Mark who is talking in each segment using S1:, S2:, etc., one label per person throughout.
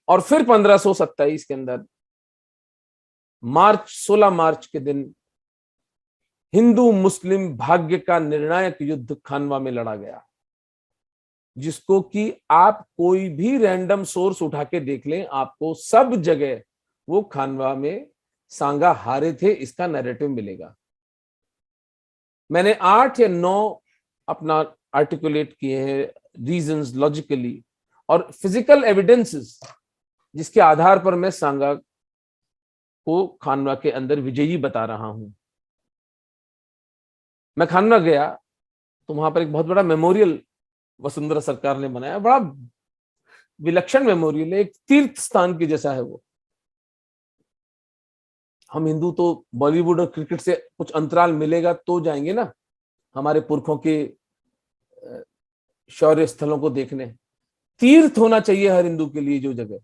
S1: और फिर 1527 के अंदर 16 मार्च के दिन हिंदू मुस्लिम भाग्य का निर्णायक युद्ध खानवा में लड़ा गया, जिसको कि आप कोई भी रैंडम सोर्स उठा के देख लें, आपको सब जगह वो खानवा में सांगा हारे थे इसका नैरेटिव मिलेगा। मैंने 8 या 9 अपना आर्टिकुलेट किए हैं रीजंस लॉजिकली और फिजिकल एविडेंसेस, जिसके आधार पर मैं सांगा को खानवा के अंदर विजयी बता रहा हूं। मैं खानवा गया तो वहां पर एक बहुत बड़ा मेमोरियल वसुंधरा सरकार ने बनाया, बड़ा विलक्षण मेमोरियल है, एक तीर्थ स्थान के जैसा है वो। हम हिंदू तो बॉलीवुड और क्रिकेट से कुछ अंतराल मिलेगा तो जाएंगे ना हमारे पुरखों के शौर्य स्थलों को देखने। तीर्थ होना चाहिए हर हिंदू के लिए जो जगह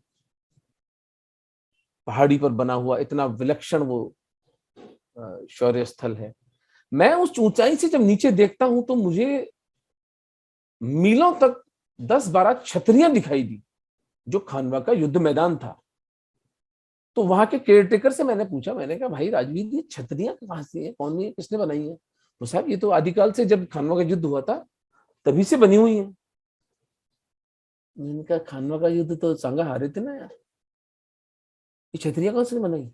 S1: पहाड़ी पर बना हुआ इतना विलक्षण वो शौर्य स्थल है। मैं उस ऊंचाई से जब नीचे देखता हूं तो मुझे मीलों तक 10-12 छतरियां दिखाई दी, जो खानवा का युद्ध मैदान था। तो वहां के केयरटेकर से मैंने पूछा, मैंने कहा भाई राजवीर ये छतरियां कहां से है, कौन है, किसने बनाई है? तो साहब ये तो आदिकाल से जब खानवा का युद्ध हुआ था तभी से बनी हुई है। मैंने कहा खानवा का युद्ध तो सांगा हारे थे ना यार, ये छतरियां कौन से बनाई?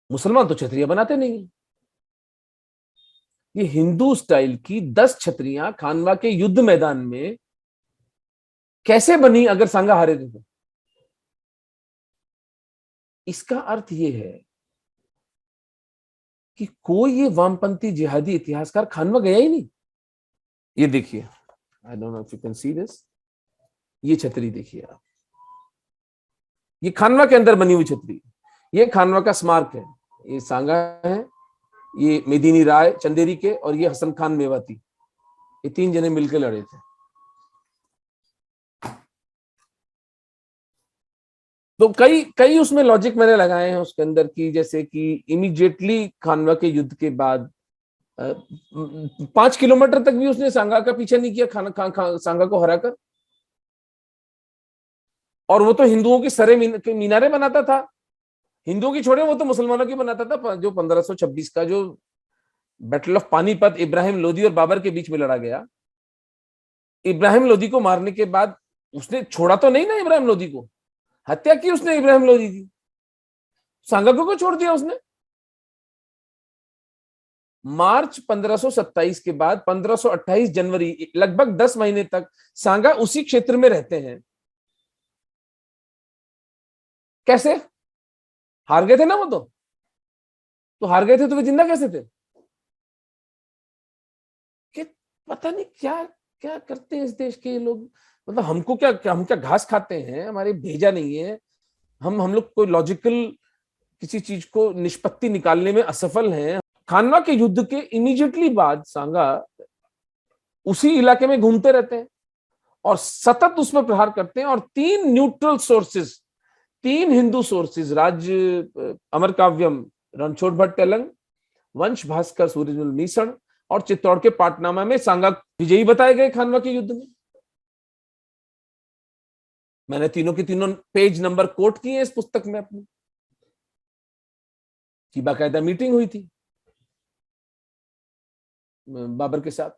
S1: मुसलमान तो छतरियां बनाते नहीं है। ये हिंदू स्टाइल की 10 छतरियां खानवा के युद्ध मैदान में कैसे बनी अगर सांगा हारे थे तो? इसका अर्थ ये है कि कोई ये वामपंथी जिहादी इतिहासकार खानवा गया ही नहीं। ये देखिए, I don't know if you can see this, ये छतरी देखिए आप, ये खानवा के अंदर बनी हुई छतरी, ये खानवा का स्मारक है। ये सांगा है, ये मेदिनी राय चंदेरी के, और ये हसन खान मेवाती, ये 3 जने मिलकर लड़े थे। तो कई उसमें लॉजिक मैंने लगाए हैं उसके अंदर की, जैसे कि इमीडिएटली खानवा के युद्ध के बाद 5 किलोमीटर तक भी उसने सांगा का पीछा नहीं किया सांगा को हराकर। और वो तो हिंदुओं की सरे मीनारे बनाता था, हिंदुओं की छोड़े वो तो मुसलमानों की बनाता था। जो 1526 का जो बैटल ऑफ पानीपत इब्राहिम लोदी और बाबर के बीच में लड़ा गया, इब्राहिम लोदी को मारने के बाद उसने छोड़ा तो नहीं ना इब्राहिम लोदी को, हत्या की उसने इब्राहिम लोदी की, सांगा को छोड़ दिया उसने। मार्च 1527 के बाद 1528 जनवरी, लगभग 10 महीने तक सांगा उसी क्षेत्र में रहते हैं। कैसे हार गए थे ना वो तो हार गए थे तो वे जिंदा कैसे थे? कि पता नहीं क्या क्या करते हैं इस देश के लोग। मतलब हमको हम क्या घास खाते हैं, हमारे भेजा नहीं है, हम लोग कोई लॉजिकल किसी चीज को निष्पत्ति निकालने में असफल हैं। खानवा के युद्ध के इमीडिएटली बाद सांगा उसी इलाके में घूमते रहते हैं और सतत उसमें प्रहार करते हैं। और 3 न्यूट्रल सोर्सेज, 3 हिंदू सोर्सेज, अमर काव्यम रणछोड़ भट्ट तेलंग, वंश भास्कर सूरजमल मीसण और चित्तौड़ के पाटनामा में सांगा विजयी बताए गए खानवा के युद्ध में। मैंने तीनों के तीनों पेज नंबर कोट किए इस पुस्तक में अपनी, की बाकायदा मीटिंग हुई थी बाबर के साथ।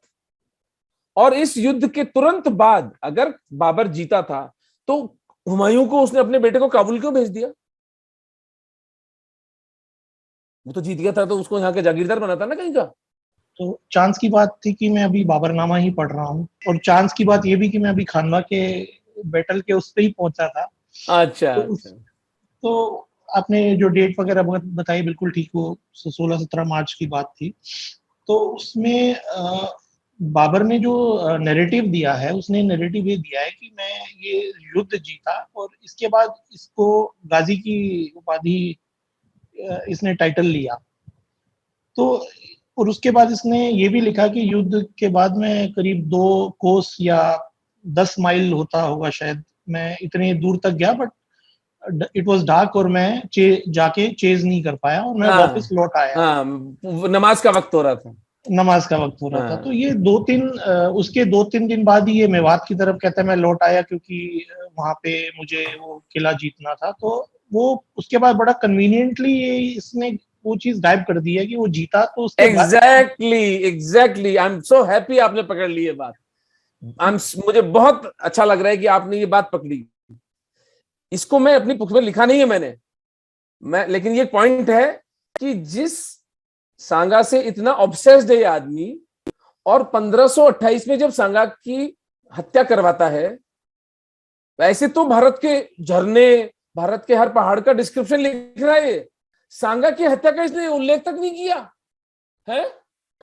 S1: और इस युद्ध के तुरंत बाद अगर बाबर जीता था तो हुमायूं को उसने अपने बेटे को काबुल क्यों भेज दिया? वो तो जीत गया था तो उसको यहाँ के जागीरदार बनाता ना कहीं का।
S2: तो चांस की बात थी कि मैं अभी बाबरनामा ही पढ़ रहा हूँ, और चांस की बात ये भी कि मैं अभी खानवा के बैटल के उस पे ही पहुंचा था।
S1: अच्छा,
S2: तो आपने जो डेट वगैरह बताई बिल्कुल ठीक, वो 16-17 मार्च की बात थी। तो उसमें बाबर ने जो नैरेटिव दिया है, उसने नैरेटिव ये दिया है कि मैं ये युद्ध जीता और इसके बाद इसको गाजी की उपाधि इसने टाइटल लिया। तो और उसके बाद इसने ये भी लिखा कि युद्ध के बाद में करीब 2 कोस या 10 माइल होता होगा शायद, मैं इतने दूर तक गया बट इट वाज डार्क और मैं जाके चेज नहीं कर पाया और मैं वापस लौट आया।
S1: नमाज का वक्त हो रहा था।
S2: नमाज का वक्त हो रहा था।
S1: हाँ।
S2: तो ये उसके 2-3 दिन बाद ही ये मेवात की तरफ कहता है मैं लौट आया, क्योंकि वहां पे मुझे वो किला जीतना था। तो वो उसके बाद बड़ा कन्वीनियंटली ये इसने वो चीज गायब कर दी है कि वो जीता तो उसके बाद।
S1: Exactly exactly, I am so happy आपने पकड़ ली ये बात। मुझे बहुत अच्छा लग रहा है कि आपने ये बात पकड़ी। इसको मैं अपनी पुस्तक में लिखा नहीं है मैंने, लेकिन ये पॉइंट है कि जिस सांगा से इतना ऑब्सेस्ड है ये आदमी, और 1528 में जब सांगा की हत्या करवाता है, वैसे तो भारत के झरने, भारत के हर पहाड़ का डिस्क्रिप्शन लिख रहा है, सांगा की हत्या का इसने उल्लेख तक नहीं किया है,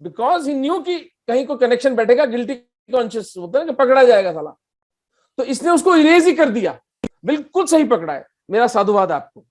S1: बिकॉज ही न्यू कि कहीं को कनेक्शन बैठेगा, गिल्टी कॉन्शियस होता है कि पकड़ा जाएगा साला, तो इसने उसको इरेज ही कर दिया। बिल्कुल सही पकड़ा है, मेरा साधुवाद आपको।